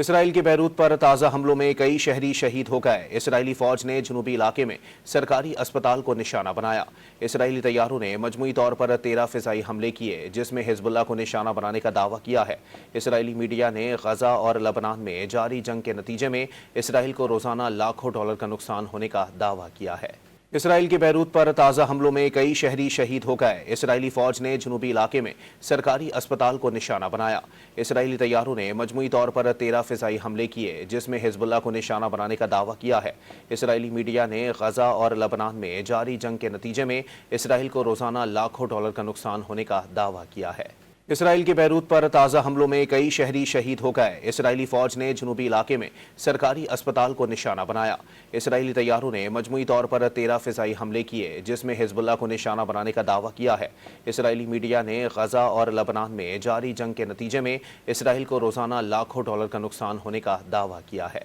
اسرائیل کے بیروت پر تازہ حملوں میں کئی شہری شہید ہو گئے۔ اسرائیلی فوج نے جنوبی علاقے میں سرکاری اسپتال کو نشانہ بنایا۔ اسرائیلی طیاروں نے مجموعی طور پر 13 فضائی حملے کیے، جس میں حزب اللہ کو نشانہ بنانے کا دعویٰ کیا ہے۔ اسرائیلی میڈیا نے غزہ اور لبنان میں جاری جنگ کے نتیجے میں اسرائیل کو روزانہ لاکھوں ڈالر کا نقصان ہونے کا دعویٰ کیا ہے۔ اسرائیل کے بیروت پر تازہ حملوں میں کئی شہری شہید ہو گئے۔ اسرائیلی فوج نے جنوبی علاقے میں سرکاری اسپتال کو نشانہ بنایا۔ اسرائیلی طیاروں نے مجموعی طور پر 13 فضائی حملے کیے، جس میں حزب اللہ کو نشانہ بنانے کا دعویٰ کیا ہے۔ اسرائیلی میڈیا نے غزہ اور لبنان میں جاری جنگ کے نتیجے میں اسرائیل کو روزانہ لاکھوں ڈالر کا نقصان ہونے کا دعویٰ کیا ہے۔ اسرائیل کے بیروت پر تازہ حملوں میں کئی شہری شہید ہو گئے۔ اسرائیلی فوج نے جنوبی علاقے میں سرکاری اسپتال کو نشانہ بنایا۔ اسرائیلی طیاروں نے مجموعی طور پر 13 فضائی حملے کیے، جس میں حزب اللہ کو نشانہ بنانے کا دعویٰ کیا ہے۔ اسرائیلی میڈیا نے غزہ اور لبنان میں جاری جنگ کے نتیجے میں اسرائیل کو روزانہ لاکھوں ڈالر کا نقصان ہونے کا دعویٰ کیا ہے۔